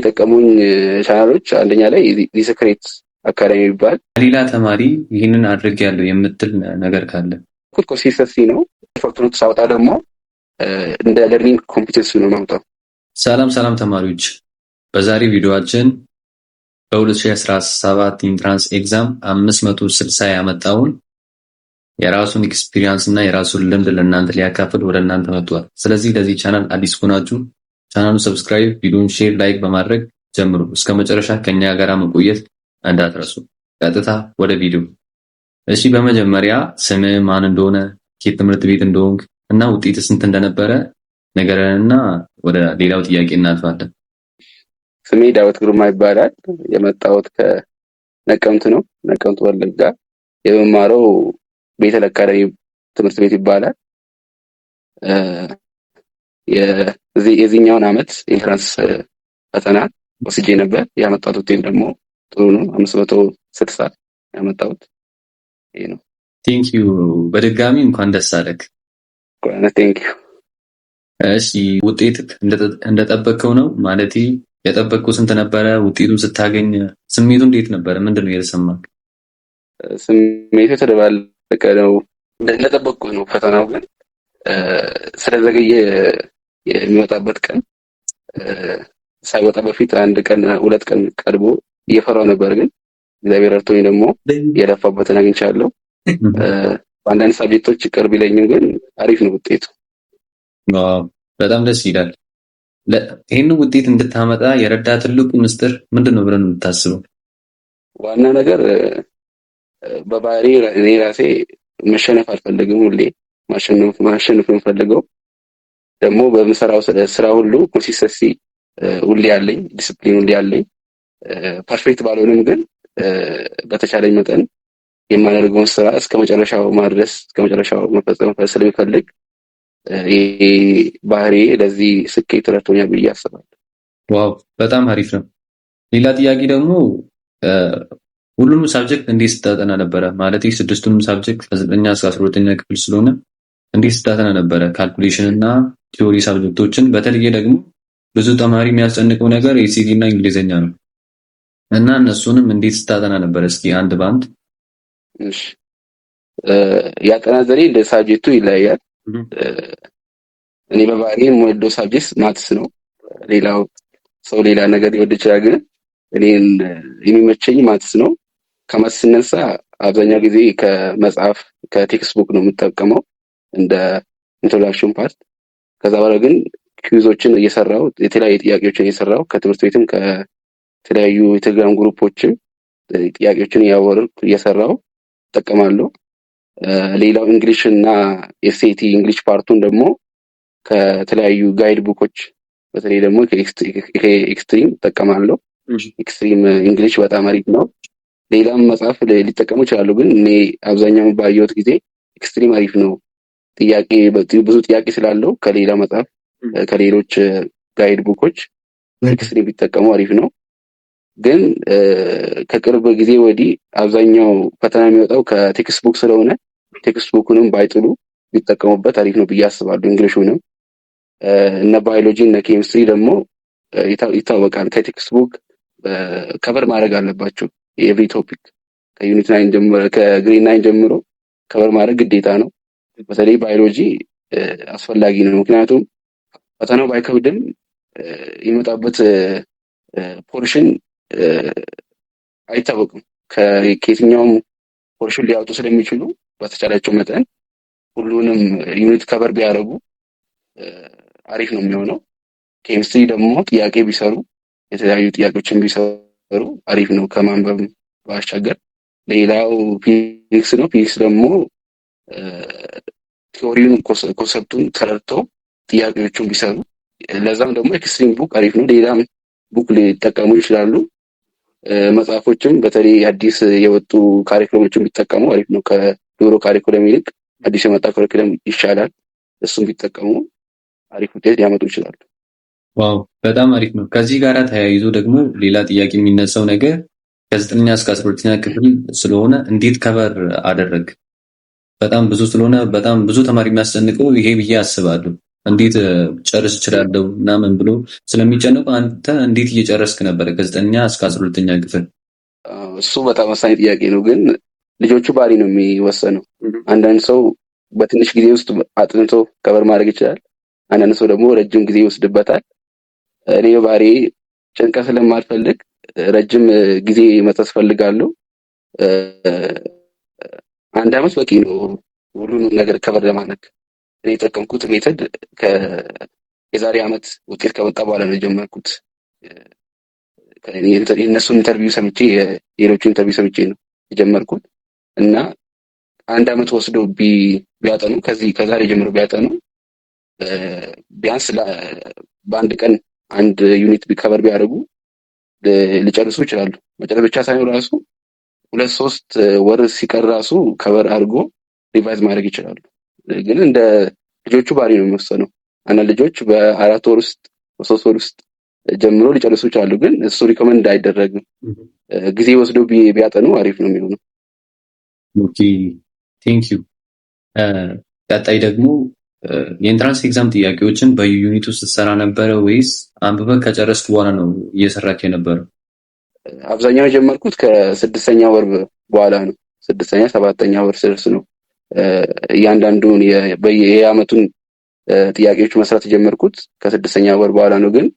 የጠቀሙኝ ቻናሎች አንደኛ ላይ ዲስክሬት አካዳሚ ይባል። ሌላ ተማሪ ይህንን አድርጌያለሁ የምትል ነገር ካለ? ኮንሲስተንሲ ነው። ኤፈርቱን ሳወጣ ደግሞ እንደ ለርኒንግ ኮምፒተንሲ ነው ማውጣው። ሰላም ተማሪዎች፣ በዛሬ ቪዲዮአችን በ2017 ኢንትራንስ ኤግዛም 560 ያመጣውን የራሱን ኤክስፒሪየንስ እና የራሱን ልምድ ለእናንተ ሊያካፍል ወደ እናንተ መጥቷል። ስለዚህ ለዚህ ቻናል አዲስ ሆናችሁ ቻናሉን ሰብስክራይብ፣ ቪዲዮን ሼር፣ ላይክ በማድረግ ጀምሩ። እስከ መጨረሻ ከኛ ጋር መቆየት እንዳትረሱ። ቀጥታ ወደ ቪዲዮ። እሺ፣ በመጀመሪያ ስምህ ማን እንደሆነ፣ ከየት ትምህርት ቤት እንደሆንክ እና ውጤት ስንት እንደነበረ ነገርንና ወደ ሌላው ጥያቄ እናልፋለን። ስሜ ዳዊት ግርማ ይባላል። የመጣሁት ከነቀምት ነው። ነቀምት ወለጋ። የመማረው ቤተ ለካዳሚ ትምህርት ቤት ይባላል። የዚህኛውን አመት ኢንትራንስ ፈተና ወስጄ ነበር። ያመጣሁት ውጤት ደግሞ ጥሩ ነው። 560 ያመጣሁት ይሄ ነው። ቴንክ ዩ። በድጋሚ እንኳን ደስ አለህ። ቴንክ ዩ። እሺ፣ ውጤት እንደጠበቅከው ነው? ማለቴ የጠበቅከው ስንት ነበረ? ውጤቱን ስታገኝ ስሜቱ እንዴት ነበረ? ምንድነው የተሰማህ? ስሜቱ የተደባለቀ ነው። እንደጠበቅኩት ነው። ፈተናው ግን ስለዘገየ የሚወጣበት ቀን ሳይወጣ በፊት አንድ ቀን 2 ቀን ቀድሞ እየፈራው ነበር። ግን እግዚአብሔር ረድቶኝ ደግሞ የለፋበትን አግኝቻለሁ። በአንዳንድ ሳብጀክቶች ቅርብ ይለኝም ግን አሪፍ ነው ውጤቱ። በጣም ደስ ይላል። ይህን ውጤት እንድታመጣ የረዳ ትልቁ ምስጢር ምንድን ነው ብለን የምታስበው? ዋና ነገር በባህሪ እኔ ራሴ መሸነፍ አልፈልግም። ሁሌ ማሸነፍ ነው የምፈልገው። ደግሞ በምሰራው ስራ ሁሉ ኮንሲስተንሲ ሁሌ ያለኝ፣ ዲስፕሊን ሁሌ ያለኝ። ፐርፌክት ባልሆንም ግን በተቻለኝ መጠን የማደርገውን ስራ እስከ መጨረሻው ማድረስ፣ እስከ መጨረሻው መፈጸም ስለሚፈልግ ይሄ ባህሪ ለዚህ ስኬት ረድቶኛል ብዬ አስባለሁ። ዋው፣ በጣም አሪፍ ነው። ሌላ ጥያቄ ደግሞ ሁሉንም ሳብጀክት እንዴት ስታጠና ነበረ? ማለት 6ቱንም ሳብጀክት ከ9ኛ እስከ 12ኛ ክፍል ስለሆነ እንዴት ስታጠና ነበረ? ካልኩሌሽን እና ቲዮሪ ሳብጀክቶችን። በተለየ ደግሞ ብዙ ተማሪ የሚያስጨንቀው ነገር ኤሲዲ እና እንግሊዘኛ ነው እና እነሱንም እንዴት ስታጠና ነበረ? እስኪ አንድ ባንድ። እሺ፣ ያጠና ዘዴ እንደ ሳብጀክቱ ይለያያል። እኔ በባህሪ የምወደው ሳብጀክት ማትስ ነው። ሌላው ሰው ሌላ ነገር ሊወድ ይችላል፣ ግን እኔን የሚመቸኝ ማትስ ነው። ከማትስ ስነሳ አብዛኛው ጊዜ ከመጽሐፍ ከቴክስት ቡክ ነው የምጠቀመው እንደ ኢንትሮዳክሽን ፓርት። ከዛ በኋላ ግን ኩዊዞችን እየሰራው የተለያዩ ጥያቄዎችን እየሰራው ከትምህርት ቤትም ከተለያዩ የቴሌግራም ግሩፖችም ጥያቄዎችን እያወረድኩ እየሰራው እጠቀማለሁ። ሌላው እንግሊሽ እና ኤስኤቲ እንግሊሽ ፓርቱን ደግሞ ከተለያዩ ጋይድ ቡኮች በተለይ ደግሞ ከኤክስትሪም እጠቀማለሁ። ኤክስትሪም እንግሊሽ በጣም አሪፍ ነው። ሌላም መጽሐፍ ሊጠቀሙ ይችላሉ፣ ግን እኔ አብዛኛውን ባየሁት ጊዜ ኤክስትሪም አሪፍ ነው። ብዙ ጥያቄ ስላለው ከሌላ መጽሐፍ ከሌሎች ጋይድ ቡኮች ኤክስትሪም ቢጠቀሙ አሪፍ ነው። ግን ከቅርብ ጊዜ ወዲህ አብዛኛው ፈተና የሚወጣው ከቴክስት ቡክ ስለሆነ ቴክስት ቡኩንም ባይጥሉ ቢጠቀሙበት አሪፍ ነው ብዬ አስባለሁ። እንግሊሹንም እነ ባዮሎጂ እነ ኬሚስትሪ ደግሞ ይታወቃል ከቴክስት ቡክ ከቨር ማድረግ አለባቸው። የኤቭሪ ቶፒክ ከዩኒት 9 ጀምሮ ከግሬድ 9 ጀምሮ ከቨር ማድረግ ግዴታ ነው። በተለይ ባዮሎጂ አስፈላጊ ነው። ምክንያቱም ፈተናው ባይከብድም የሚመጣበት ፖርሽን አይታወቅም። ከየትኛውም ፖርሽን ሊያወጡ ስለሚችሉ በተቻላቸው መጠን ሁሉንም ዩኒት ከቨር ቢያደርጉ አሪፍ ነው የሚሆነው። ኬሚስትሪ ደግሞ ጥያቄ ቢሰሩ የተለያዩ ጥያቄዎችን ቢሰሩ አሪፍ ነው ከማንበብ ባሻገር። ሌላው ፊዚክስ ነው። ፊዚክስ ደግሞ ቲዎሪውን ኮንሰፕቱን ተረድተው ጥያቄዎቹን ቢሰሩ፣ ለዛም ደግሞ ኤክስትሪም ቡክ አሪፍ ነው። ሌላም ቡክ ሊጠቀሙ ይችላሉ። መጽሐፎችም በተለይ አዲስ የወጡ ካሪኩለሞችን ቢጠቀሙ አሪፍ ነው። ከድሮ ካሪኩለም ይልቅ አዲስ የመጣ ካሪኩለም ይሻላል። እሱም ቢጠቀሙ አሪፍ ውጤት ሊያመጡ ይችላሉ። ዋው፣ በጣም አሪፍ ነው። ከዚህ ጋር ተያይዞ ደግሞ ሌላ ጥያቄ የሚነሳው ነገር ከ9ኛ እስከ 12ኛ ክፍል ስለሆነ እንዴት ከቨር አደረግ? በጣም ብዙ ስለሆነ በጣም ብዙ ተማሪ የሚያስጨንቀው ይሄ ብዬ አስባለሁ። እንዴት ጨርስ እችላለሁ ምናምን ብሎ ስለሚጨነቁ አንተ እንዴት እየጨረስክ ነበር ከ9ኛ እስከ 12ኛ ክፍል? እሱ በጣም ወሳኝ ጥያቄ ነው። ግን ልጆቹ ባህሪ ነው የሚወሰነው። አንዳንድ ሰው በትንሽ ጊዜ ውስጥ አጥንቶ ከበር ማድረግ ይችላል። አንዳንድ ሰው ደግሞ ረጅም ጊዜ ይወስድበታል። እኔ ባህሪ ጭንቀት ስለማልፈልግ ረጅም ጊዜ መተስ ፈልጋለሁ። አንድ አመት በቂ ነው ሁሉንም ነገር ከበር ለማድረግ። እኔ የጠቀምኩት ሜተድ የዛሬ አመት ውጤት ከመጣ በኋላ ነው የጀመርኩት። የእነሱን ኢንተርቪው ሰምቼ የሌሎቹን ኢንተርቪው ሰምቼ ነው የጀመርኩት እና አንድ አመት ወስደው ቢያጠኑ ከዛሬ ጀምሮ ቢያጠኑ ቢያንስ በአንድ ቀን አንድ ዩኒት ቢከበር ቢያደርጉ ሊጨርሱ ይችላሉ። መጨረስ ብቻ ሳይሆን ራሱ 2-3 ወር ሲቀር ራሱ ከበር አድርጎ ሪቫይዝ ማድረግ ይችላሉ። ግን እንደ ልጆቹ ባህሪ ነው የሚወሰነው። አንዳንድ ልጆች በ4 ወር ውስጥ በ3 ወር ውስጥ ጀምሮ ሊጨርሱ ይችላሉ። ግን እሱ ሪኮመንድ አይደረግም። ጊዜ ወስዶ ቢያጠኑ አሪፍ ነው የሚሆነው። ኦኬ ቴንክ ዩ። ቀጣይ ደግሞ የኢንትራንስ ኤግዛም ጥያቄዎችን በዩኒት ውስጥ ትሰራ ነበረ ወይስ አንብበህ ከጨረስክ በኋላ ነው እየሰራክ የነበረው? አብዛኛው የጀመርኩት ከ6ኛ ወር በኋላ ነው። 6ኛ 7ኛ ወር ስርስ ነው እያንዳንዱን የአመቱን ጥያቄዎች መስራት የጀመርኩት ከ6ኛ ወር በኋላ ነው። ግን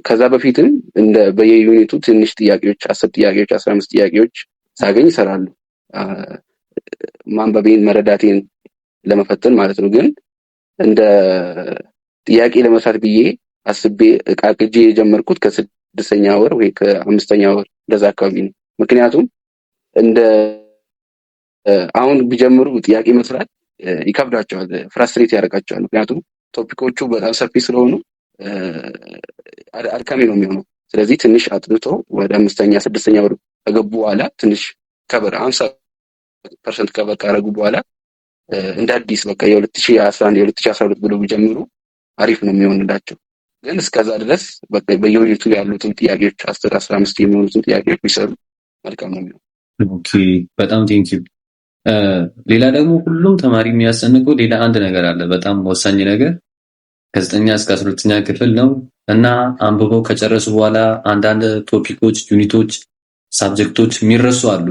ከዛ በፊትም እንደ በየዩኒቱ ትንሽ ጥያቄዎች 10 ጥያቄዎች 15 ጥያቄዎች ሳገኝ እሰራለሁ። ማንበቤን መረዳቴን ለመፈተን ማለት ነው። ግን እንደ ጥያቄ ለመስራት ብዬ አስቤ እቃቅጄ የጀመርኩት ከ6ኛ ወር ወይ ከ5ኛ ወር እንደዛ አካባቢ ነው። ምክንያቱም እንደ አሁን ቢጀምሩ ጥያቄ መስራት ይከብዳቸዋል፣ ፍራስትሬት ያደርጋቸዋል። ምክንያቱም ቶፒኮቹ በጣም ሰፊ ስለሆኑ አድካሚ ነው የሚሆነው። ስለዚህ ትንሽ አጥንቶ ወደ 5ኛ 6ኛ ወር ከገቡ በኋላ ትንሽ ከበር 50% ከበር ካደረጉ በኋላ እንደ አዲስ በቃ የ2011 የ2012 ብሎ ቢጀምሩ አሪፍ ነው የሚሆንላቸው። ግን እስከዛ ድረስ በቃ በየዩኒቱ ያሉትን ጥያቄዎች 10-15 የሚሆኑትን ጥያቄዎች ቢሰሩ መልካም ነው የሚሆነው። ኦኬ በጣም ቴንክ ዩ። ሌላ ደግሞ ሁሉም ተማሪ የሚያስጨንቀው ሌላ አንድ ነገር አለ፣ በጣም ወሳኝ ነገር ከ9ኛ እስከ 12ኛ ክፍል ነው እና አንብበው ከጨረሱ በኋላ አንዳንድ ቶፒኮች፣ ዩኒቶች፣ ሳብጀክቶች የሚረሱ አሉ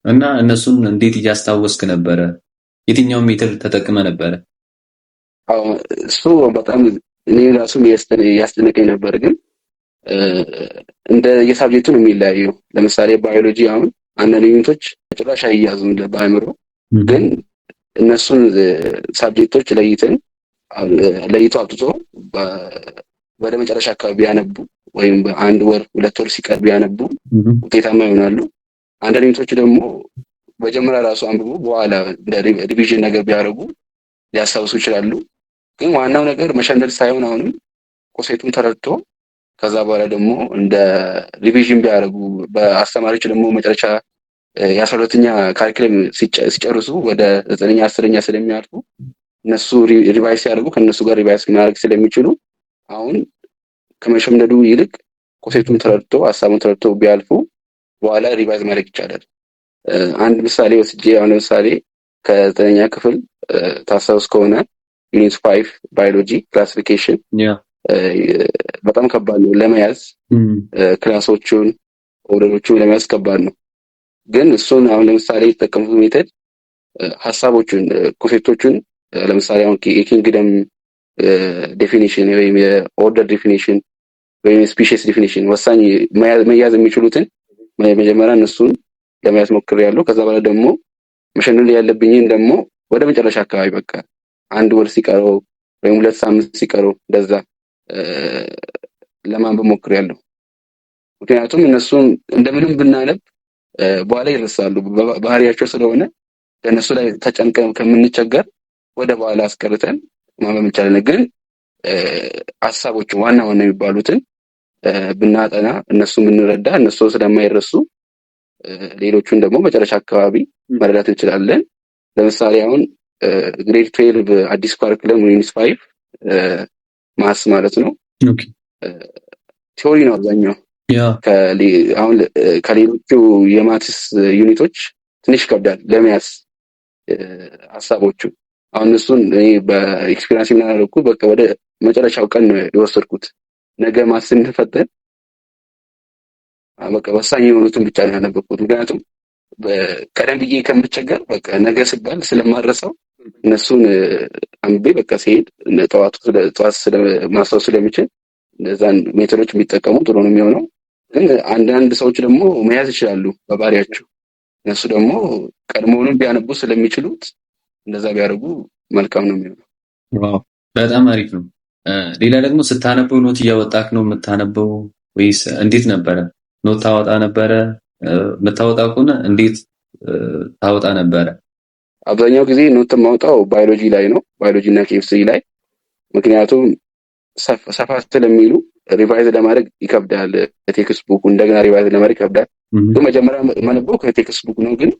እና እነሱን እንዴት እያስታወስክ ነበረ? የትኛውን ሜትር ተጠቅመ ነበረ? እሱ በጣም እኔ ራሱ ያስጨነቀኝ ነበር። ግን እንደ የሳብጀክቱ ነው የሚለያየው። ለምሳሌ ባዮሎጂ አሁን አንዳንድ ዩኒቶች ጭራሽ አይያዙም በአእምሮ። ግን እነሱን ሳብጀክቶች ለይቶ አውጥቶ ወደ መጨረሻ አካባቢ ቢያነቡ ወይም በአንድ ወር 2 ወር ሲቀር ቢያነቡ ውጤታማ ይሆናሉ። አንዳንድ ዩኒቶች ደግሞ መጀመሪያ ራሱ አንብቦ በኋላ ሪቪዥን ነገር ቢያደርጉ ሊያስታውሱ ይችላሉ። ግን ዋናው ነገር መሸንደል ሳይሆን አሁንም ኮንሴፕቱን ተረድቶ ከዛ በኋላ ደግሞ እንደ ሪቪዥን ቢያደርጉ በአስተማሪዎች ደግሞ መጨረሻ የ12ኛ ካሪኩለም ሲጨርሱ ወደ 9ኛ 10ኛ ስለሚያልፉ እነሱ ሪቫይዝ ሲያደርጉ ከነሱ ጋር ሪቫይዝ ማድረግ ስለሚችሉ አሁን ከመሸምደዱ ይልቅ ኮንሴፕቱን ተረድቶ ሀሳቡን ተረድቶ ቢያልፉ በኋላ ሪቫይዝ ማድረግ ይቻላል። አንድ ምሳሌ ወስጄ አሁን ለምሳሌ ከ9ኛ ክፍል ታስታውስ ከሆነ ዩኒት 5 ባዮሎጂ ክላሲፊኬሽን በጣም ከባድ ነው ለመያዝ። ክላሶቹን ኦርደሮቹን ለመያዝ ከባድ ነው። ግን እሱን አሁን ለምሳሌ የተጠቀሙት ሜተድ ሀሳቦቹን ኮንሴፕቶቹን ለምሳሌ አሁን የኪንግደም ዴፊኒሽን ወይም የኦርደር ዴፊኒሽን ወይም ስፒሺስ ዴፊኒሽን ወሳኝ መያዝ የሚችሉትን መጀመሪያ እነሱን ለመያዝ ሞክሬያለሁ። ከዛ በኋላ ደግሞ መሸነፍ ያለብኝን ደግሞ ወደ መጨረሻ አካባቢ በቃ 1 ወር ሲቀረው ወይም 2 ሳምንት ሲቀረው እንደዛ ለማንበብ ሞክሬያለሁ። ምክንያቱም እነሱን እንደምንም ብናነብ በኋላ ይረሳሉ ባህሪያቸው ስለሆነ ለነሱ ላይ ተጨንቀን ከምንቸገር ወደ በኋላ አስቀርተን ማንበብ እንችላለን። ግን ሀሳቦቹ ዋና የሚባሉትን ብናጠና እነሱ የምንረዳ እነሱ ስለማይረሱ ሌሎቹን ደግሞ መጨረሻ አካባቢ መረዳት እንችላለን። ለምሳሌ አሁን ግሬድ 12 አዲስ ካሪኩለም ዩኒት 5 ማስ ማለት ነው ቲዮሪ ነው አብዛኛው። አሁን ከሌሎቹ የማትስ ዩኒቶች ትንሽ ይከብዳል ለመያዝ ሀሳቦቹ። አሁን እሱን እኔ በኤክስፒሪየንስ ምን አደረኩት፣ በቃ ወደ መጨረሻው ቀን ነው የወሰድኩት። ነገ ማትስ ስንፈተን በቃ ወሳኝ የሆኑትን ብቻ ነው ያነበብኩት። ምክንያቱም ቀደም ብዬ ከምቸገር በቃ ነገ ስባል ስለማረሳው እነሱን አንብቤ በቃ ሲሄድ ጠዋት ማስታወስ ስለሚችል እነዛን ሜቶዶች የሚጠቀሙ ጥሩ ነው የሚሆነው። ግን አንዳንድ ሰዎች ደግሞ መያዝ ይችላሉ በባህሪያቸው። እነሱ ደግሞ ቀድሞውንም ቢያነቡ ስለሚችሉት እንደዛ ቢያደርጉ መልካም ነው የሚሆነው። ዋው በጣም አሪፍ ነው። ሌላ ደግሞ ስታነበው ኖት እያወጣክ ነው የምታነበው ወይስ እንዴት ነበረ? ኖት ታወጣ ነበረ? የምታወጣ ከሆነ እንዴት ታወጣ ነበረ? አብዛኛው ጊዜ ኖት የማውጣው ባዮሎጂ ላይ ነው፣ ባዮሎጂ እና ኬሚስትሪ ላይ። ምክንያቱም ሰፋ ስለሚሉ ሪቫይዝ ለማድረግ ይከብዳል። ቴክስት ቡክ እንደገና ሪቫይዝ ለማድረግ ይከብዳል። ግን መጀመሪያ ማነበው ከቴክስት ቡክ ነው። ግን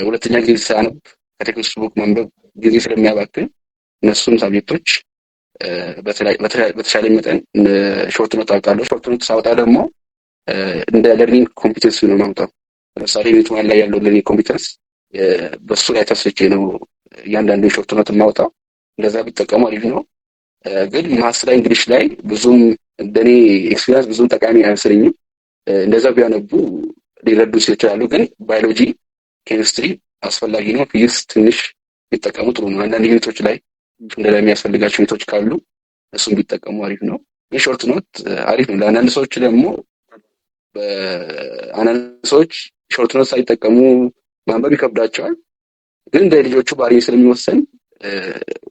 ሁለተኛ ጊዜ ሳነብ ከቴክስት ቡክ ማንበብ ጊዜ ስለሚያባክን እነሱን ሳብጀክቶች በተሻለ መጠን ሾርት ኖት አውጣለሁ። ሾርት ኖት ሳውጣ ደግሞ እንደ ለርኒንግ ኮምፒተንስ ነው የማውጣው። ለምሳሌ ዩኒት ዋን ላይ ያለው ለርኒንግ ኮምፒተንስ በሱ ላይ ተስቼ ነው እያንዳንዱ ሾርት ኖት የማውጣው። እንደዛ ቢጠቀሙ አሪፍ ነው። ግን ማትስ ላይ እንግሊሽ ላይ ብዙም እንደኔ ኤክስፒሪየንስ ብዙም ጠቃሚ አይመስለኝም። እንደዛ ቢያነቡ ሊረዱ ይችላሉ። ግን ባዮሎጂ፣ ኬሚስትሪ አስፈላጊ ነው። ፊዚክስ ትንሽ ቢጠቀሙ ጥሩ ነው። አንዳንድ ዩኒቶች ላይ እንደሚያስፈልጋቸው ዩኒቶች ካሉ እሱም ቢጠቀሙ አሪፍ ነው። ግን ሾርት ኖት አሪፍ ነው። ለአንዳንድ ሰዎች ደግሞ አንዳንድ ሰዎች ሾርት ኖት ሳይጠቀሙ ማንበብ ይከብዳቸዋል። ግን እንደ ልጆቹ ባህሪ ስለሚወሰን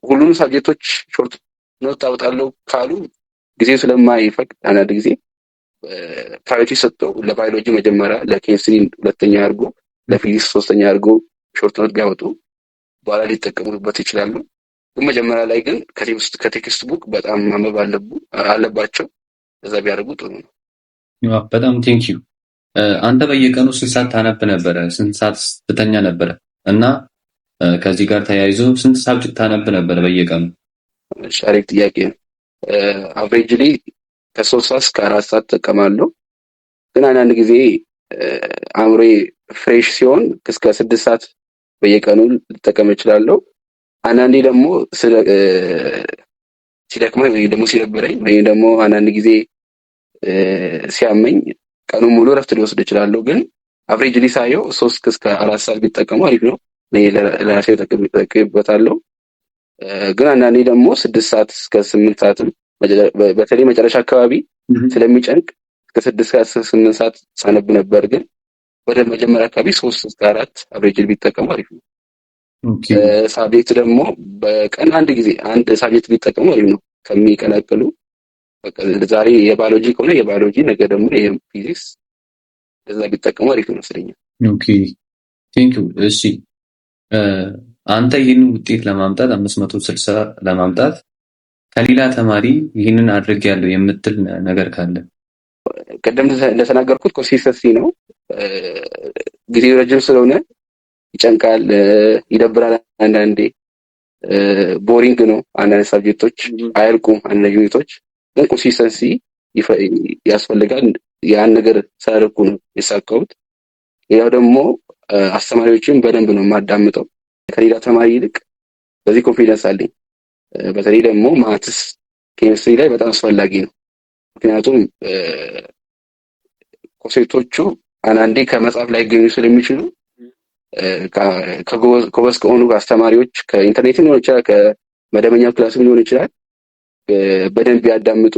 ሁሉንም ሳብጀክቶች ሾርት ኖት አውጣለሁ ካሉ ጊዜው ስለማይፈቅድ አንዳንድ ጊዜ ፕራዮሪቲ ሰጥተው ለባዮሎጂ መጀመሪያ፣ ለኬሚስትሪ ሁለተኛ አድርጎ፣ ለፊዚክስ ሶስተኛ አድርጎ ሾርት ኖት ቢያወጡ በኋላ ሊጠቀሙበት ይችላሉ። ግን መጀመሪያ ላይ ግን ከቴክስት ቡክ በጣም ማንበብ አለባቸው። እዛ ቢያደርጉ ጥሩ ነው። በጣም ቴንኪዩ። አንተ በየቀኑ ስንት ሰዓት ታነብ ነበረ? ስንት ሰዓት ስትተኛ ነበረ? እና ከዚህ ጋር ተያይዞ ስንት ሳብጀክት ታነብ ነበረ በየቀኑ? አሪፍ ጥያቄ ነው። አቨሬጅሊ ከ3 ሰዓት እስከ 4 ሰዓት እጠቀማለሁ። ግን አንዳንድ ጊዜ አእምሮዬ ፍሬሽ ሲሆን እስከ 6 ሰዓት በየቀኑ ልጠቀም እችላለሁ። አንዳንዴ ደግሞ ሲደክመኝ ወይ ደግሞ ሲደብረኝ ወይ ደግሞ አንዳንድ ጊዜ ሲያመኝ ቀኑን ሙሉ እረፍት ሊወስድ እችላለሁ። ግን አቨሬጅሊ ሳየው 3 እስከ 4 ሰዓት ቢጠቀሙ አሪፍ ነው። እኔ ለራሴ ተጠቅሜበታለሁ። ግን አንዳንዴ ደግሞ 6 ሰዓት እስከ 8 ሰዓትም በተለይ መጨረሻ አካባቢ ስለሚጨንቅ እስከ 6 ሰዓት እስከ 8 ሰዓት ሳነብ ነበር። ግን ወደ መጀመሪያ አካባቢ 3 እስከ 4 አቨሬጅሊ ቢጠቀሙ አሪፍ ነው። ሳብጀክት ደግሞ በቀን አንድ ሳብጀክት ቢጠቀሙ አሪፍ ነው ከሚቀላቅሉ። ዛሬ የባዮሎጂ ከሆነ የባዮሎጂ፣ ነገ ደግሞ የፊዚክስ እዛ ቢጠቀሙ አሪፍ ይመስለኛል። ኦኬ ቴንክ ዩ። እሺ አንተ ይህንን ውጤት ለማምጣት 560 ለማምጣት ከሌላ ተማሪ ይህንን አድርጌያለሁ የምትል ነገር ካለ? ቀደም እንደተናገርኩት ኮንሲስተንሲ ነው። ጊዜ ረጅም ስለሆነ ይጨንቃል፣ ይደብራል። አንዳንዴ ቦሪንግ ነው። አንዳንድ ሳብጀክቶች አያልቁም። አንዳንድ ዩኒቶች ግን ኮንሲስተንሲ ያስፈልጋል። ያን ነገር ሳያደርጉ ነው የሳካሁት። ያው ደግሞ አስተማሪዎችን በደንብ ነው የማዳምጠው ከሌላ ተማሪ ይልቅ። በዚህ ኮንፊደንስ አለኝ። በተለይ ደግሞ ማትስ፣ ኬሚስትሪ ላይ በጣም አስፈላጊ ነው። ምክንያቱም ኮንሴፕቶቹ አንዳንዴ ከመጽሐፍ ላይ ገኙ ስለሚችሉ ከጎበዝ ከሆኑ አስተማሪዎች ከኢንተርኔት ሊሆን ይችላል፣ ከመደበኛ ክላስም ሊሆን ይችላል፣ በደንብ ያዳምጡ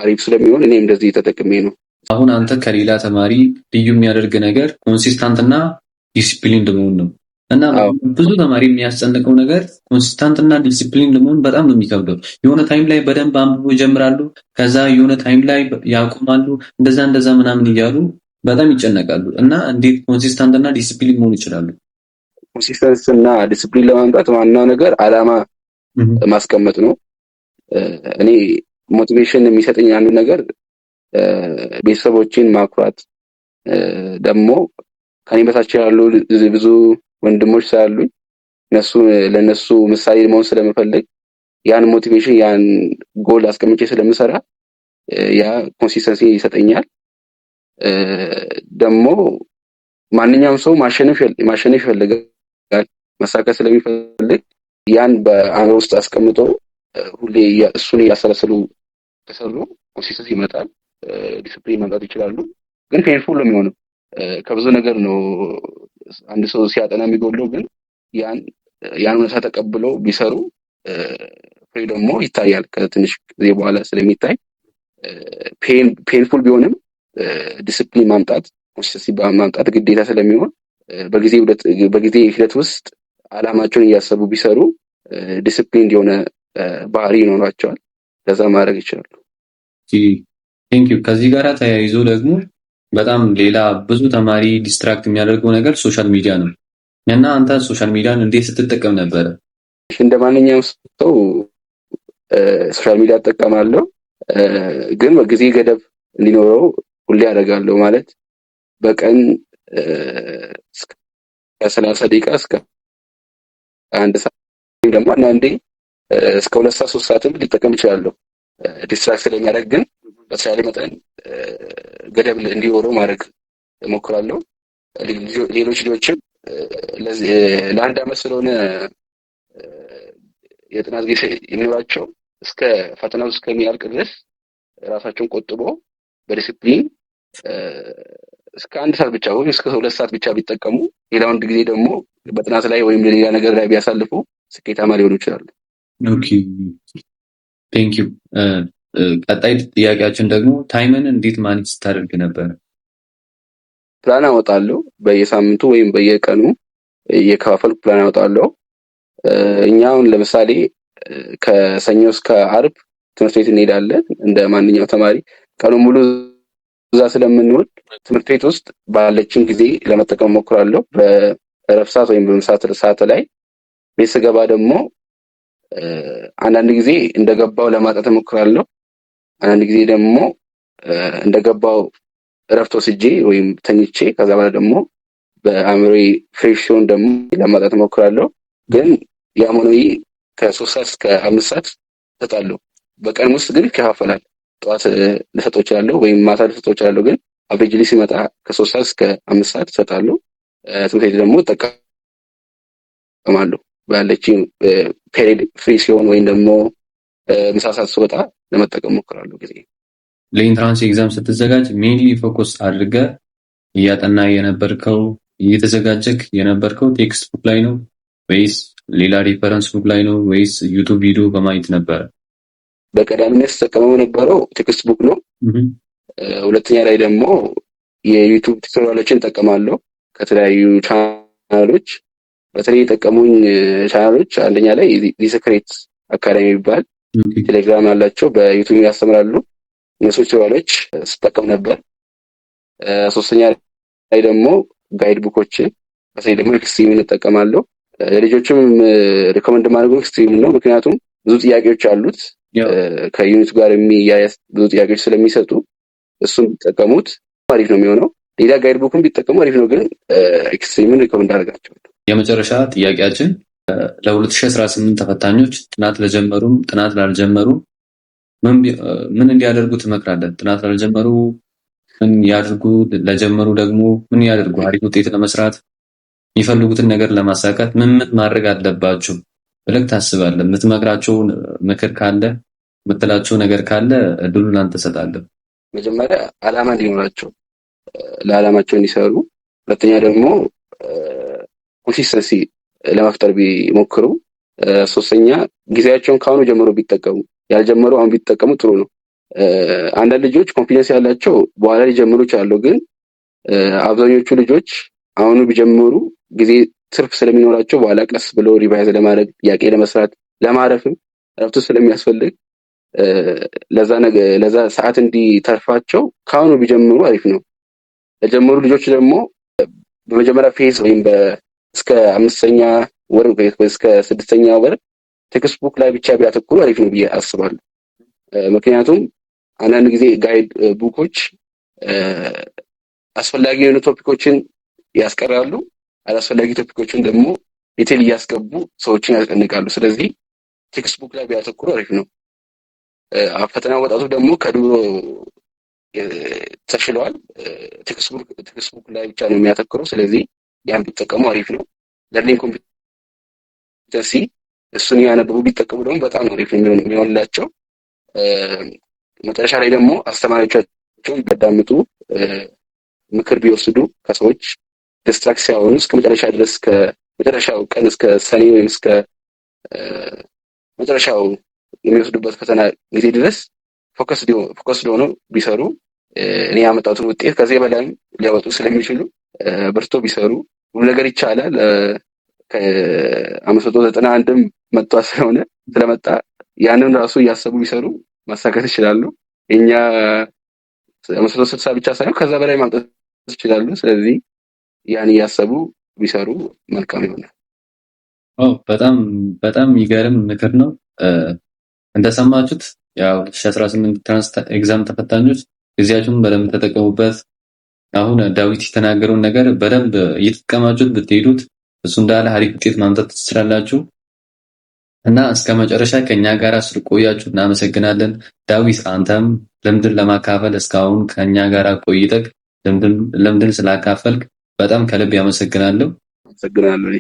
አሪፍ ስለሚሆን እኔ እንደዚህ ተጠቅሜ ነው። አሁን አንተ ከሌላ ተማሪ ልዩ የሚያደርግ ነገር ኮንሲስታንት እና ዲሲፕሊን መሆን ነው። እና ብዙ ተማሪ የሚያስጨንቀው ነገር ኮንሲስታንት እና ዲሲፕሊን መሆን በጣም ነው የሚከብደው። የሆነ ታይም ላይ በደንብ አንብቦ ይጀምራሉ፣ ከዛ የሆነ ታይም ላይ ያቆማሉ፣ እንደዛ ምናምን እያሉ በጣም ይጨነቃሉ። እና እንዴት ኮንሲስታንት እና ዲሲፕሊን መሆን ይችላሉ? ኮንሲስተንስ እና ዲሲፕሊን ለማምጣት ዋናው ነገር አላማ ማስቀመጥ ነው። እኔ ሞቲቬሽን የሚሰጠኝ አንዱ ነገር ቤተሰቦችን ማኩራት፣ ደግሞ ከኔ በታች ያሉ ብዙ ወንድሞች ስላሉኝ ለነሱ ምሳሌ መሆን ስለምፈልግ ያን ሞቲቬሽን ያን ጎል አስቀምጬ ስለምሰራ ያ ኮንሲስተንሲ ይሰጠኛል። ደግሞ ማንኛውም ሰው ማሸነፍ ይፈልጋል፣ መሳካት ስለሚፈልግ ያን በአእምሮ ውስጥ አስቀምጦ ሁሌ እሱን እያሰለሰሉ ከሰሩ ኮንሲስተንሲ ይመጣል፣ ዲስፕሊን መምጣት ይችላሉ። ግን ፔንፉል ነው የሚሆነው። ከብዙ ነገር ነው አንድ ሰው ሲያጠና የሚጎለው። ግን ያን እውነታ ተቀብለው ቢሰሩ ፍሬ ደግሞ ይታያል። ከትንሽ ጊዜ በኋላ ስለሚታይ ፔንፉል ቢሆንም ዲስፕሊን ማምጣት ኮንሲስተንሲ ማምጣት ግዴታ ስለሚሆን በጊዜ ሂደት ውስጥ አላማቸውን እያሰቡ ቢሰሩ ዲስፕሊን የሆነ ባህሪ ይኖራቸዋል። ከዛ ማድረግ ይችላሉ። ቴንኪው። ከዚህ ጋር ተያይዞ ደግሞ በጣም ሌላ ብዙ ተማሪ ዲስትራክት የሚያደርገው ነገር ሶሻል ሚዲያ ነው እና አንተ ሶሻል ሚዲያን እንዴት ስትጠቀም ነበረ? እንደ ማንኛውም ሰው ሶሻል ሚዲያ እጠቀማለሁ፣ ግን በጊዜ ገደብ እንዲኖረው ሁሌ አደርጋለሁ። ማለት በቀን ከ30 ደቂቃ እስከ 1 ሰዓት ወይም ደግሞ አንዳንዴ እስከ 2 ሰዓት 3 ሰዓትም ሊጠቀም ይችላለሁ። ዲስትራክት ስለሚያደርግ ግን በተቻለ መጠን ገደብ እንዲኖረው ማድረግ እሞክራለሁ። ሌሎች ልጆችም ለአንድ ዓመት ስለሆነ የጥናት ጊዜ የሚኖራቸው እስከ ፈተናው እስከሚያልቅ ድረስ ራሳቸውን ቆጥቦ በዲሲፕሊን እስከ 1 ሰዓት ብቻ ወይም እስከ 2 ሰዓት ብቻ ቢጠቀሙ ሌላውን ጊዜ ደግሞ በጥናት ላይ ወይም ሌላ ነገር ላይ ቢያሳልፉ ስኬታማ ሊሆኑ ይችላሉ። ኦኬ ቴንክ ዩ። ቀጣይ ጥያቄያችን ደግሞ ታይምን እንዴት ማኔጅ ስታደርግ ነበር? ፕላን አወጣለሁ። በየሳምንቱ ወይም በየቀኑ የከፋፈልኩ ፕላን አወጣለሁ። እኛ አሁን ለምሳሌ ከሰኞ እስከ ዓርብ ትምህርት ቤት እንሄዳለን። እንደ ማንኛውም ተማሪ ቀኑን ሙሉ እዛ ስለምንውል ትምህርት ቤት ውስጥ ባለችን ጊዜ ለመጠቀም እሞክራለሁ። በእረፍት ሰዓት ወይም በምሳ ሰዓት ላይ ቤት ስገባ ደግሞ አንዳንድ ጊዜ እንደገባው ለማጣት እሞክራለሁ። አንዳንድ ጊዜ ደግሞ እንደገባው እረፍት ወስጄ ወይም ተኝቼ ከዛ በኋላ ደግሞ በአእምሮዬ ፍሬሽ ሲሆን ደግሞ ለማጣት እሞክራለሁ። ግን ያም ሆኖ ከ3 ሰዓት እስከ 5 ሰዓት እሰጣለሁ። በቀን ውስጥ ግን ይከፋፈላል። ጠዋት ልሰጠው እችላለሁ ወይም ማታ ልሰጠው እችላለሁ። ግን አቨሬጅሊ ሲመጣ ከ3 ሰዓት እስከ 5 ሰዓት እሰጣለሁ። ትምህርት ቤት ደግሞ እጠቀማለሁ። ባለችኝ ፔሪድ ፍሪ ሲሆን ወይም ደግሞ ምሳ ሰዓት ስወጣ ለመጠቀም እሞክራለሁ ጊዜ። ለኢንትራንስ ኤግዛም ስትዘጋጅ ሜንሊ ፎከስ አድርገህ እያጠና የነበርከው እየተዘጋጀክ የነበርከው ቴክስት ቡክ ላይ ነው ወይስ ሌላ ሪፈረንስ ቡክ ላይ ነው ወይስ ዩቲዩብ ቪዲዮ በማየት ነበር? በቀዳሚነት ተጠቀመው የነበረው ቴክስት ቡክ ነው። ሁለተኛ ላይ ደግሞ የዩቲዩብ ቱቶሪያሎችን እጠቀማለሁ ከተለያዩ ቻናሎች። በተለይ የጠቀሙኝ ቻናሎች አንደኛ ላይ ዲስክሬት አካዳሚ የሚባል ቴሌግራም ያላቸው በዩቲዩብ ያስተምራሉ። እነሱ ቱቶሪያሎች ስጠቀም ነበር። ሶስተኛ ላይ ደግሞ ጋይድ ቡኮችን በተለይ ደግሞ ኤክስትሪምን እጠቀማለሁ። ለልጆችም ሪኮመንድ ማድረገው ኤክስትሪም ነው። ምክንያቱም ብዙ ጥያቄዎች አሉት ከዩኒት ጋር የሚያያዝ ብዙ ጥያቄዎች ስለሚሰጡ እሱን ቢጠቀሙት አሪፍ ነው የሚሆነው። ሌላ ጋይድ ቡክን ቢጠቀሙ አሪፍ ነው፣ ግን ኤክስትሪምን ሪኮመንድ አደርጋቸዋለሁ። የመጨረሻ ጥያቄያችን ለ2018 ተፈታኞች ጥናት ለጀመሩም ጥናት ላልጀመሩ ምን እንዲያደርጉ ትመክራለህ? ጥናት ላልጀመሩ ምን ያድርጉ? ለጀመሩ ደግሞ ምን ያድርጉ? አሪፍ ውጤት ለመስራት የሚፈልጉትን ነገር ለማሳካት ምን ማድረግ አለባቸው ብለህ ታስባለህ? የምትመክራቸው ምክር ካለ የምትላቸው ነገር ካለ እድሉን አንተ ሰጣለህ። መጀመሪያ ዓላማ እንዲኖራቸው ለዓላማቸው እንዲሰሩ፣ ሁለተኛ ደግሞ ኮንሲስተንሲ ለመፍጠር ቢሞክሩ፣ ሶስተኛ ጊዜያቸውን ከአሁኑ ጀምሮ ቢጠቀሙ፣ ያልጀመሩ አሁን ቢጠቀሙ ጥሩ ነው። አንዳንድ ልጆች ኮንፊደንስ ያላቸው በኋላ ሊጀምሩ ይችላሉ። ግን አብዛኞቹ ልጆች አሁኑ ቢጀምሩ ጊዜ ትርፍ ስለሚኖራቸው በኋላ ቀስ ብሎ ሪቫይዝ ለማድረግ ጥያቄ ለመስራት ለማረፍም እረፍቱ ስለሚያስፈልግ ለዛ ሰዓት እንዲተርፋቸው ከአሁኑ ቢጀምሩ አሪፍ ነው። ለጀመሩ ልጆች ደግሞ በመጀመሪያ ፌዝ ወይም እስከ 5ኛ ወር እስከ 6ኛ ወር ቴክስት ቡክ ላይ ብቻ ቢያተኩሩ አሪፍ ነው ብዬ አስባለሁ። ምክንያቱም አንዳንድ ጊዜ ጋይድ ቡኮች አስፈላጊ የሆኑ ቶፒኮችን ያስቀራሉ፣ አላስፈላጊ ቶፒኮችን ደግሞ ዲቴል እያስገቡ ሰዎችን ያስጨንቃሉ። ስለዚህ ቴክስት ቡክ ላይ ቢያተኩሩ አሪፍ ነው። ፈተና ወጣቱ ደግሞ ከድሮ ተሽሏል። ቴክስት ቡክ ላይ ብቻ ነው የሚያተኩረው። ስለዚህ ያን ቢጠቀሙ አሪፍ ነው። ለርኒንግ ኮምፒተንሲ እሱን ያነበቡ ቢጠቀሙ ደግሞ በጣም አሪፍ የሚሆንላቸው። መጨረሻ ላይ ደግሞ አስተማሪዎቻቸውን ቢያዳምጡ፣ ምክር ቢወስዱ፣ ከሰዎች ዲስትራክት ሳይሆኑ እስከ መጨረሻ ድረስ ከመጨረሻው ቀን እስከ ሰኔ ወይም እስከ መጨረሻው የሚወስዱበት ፈተና ጊዜ ድረስ ፎከስድ ሆነው ቢሰሩ እኔ ያመጣሁትን ውጤት ከዚህ በላይም ሊያወጡ ስለሚችሉ በርቶ ቢሰሩ ሁሉ ነገር ይቻላል። ከ591ም መጥቷት ስለመጣ ያንን ራሱ እያሰቡ ቢሰሩ ማሳካት ይችላሉ። እኛ 560 ብቻ ሳይሆን ከዛ በላይ ማምጣት ይችላሉ። ስለዚህ ያን እያሰቡ ቢሰሩ መልካም ይሆናል። በጣም በጣም የሚገርም ምክር ነው። እንደሰማችሁት ያው 2018 ትራንስ ኤግዛም ተፈታኞች ጊዜያችሁን በደንብ ተጠቀሙበት። አሁን ዳዊት የተናገረውን ነገር በደንብ እየተጠቀማችሁት ብትሄዱት እሱ እንዳለ አሪፍ ውጤት ማምጣት ትችላላችሁ እና እስከ መጨረሻ ከኛ ጋር ስለቆያችሁ እናመሰግናለን። ዳዊት አንተም ልምድን ለማካፈል እስካሁን ከኛ ጋር ቆይተህ ልምድን ስላካፈልክ በጣም ከልብ ያመሰግናለሁ። አመሰግናለሁ።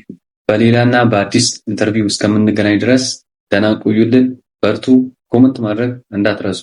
በሌላና በአዲስ ኢንተርቪው እስከምንገናኝ ድረስ ደህና ቆዩልን። በርቱ። ኮሜንት ማድረግ እንዳትረሱ።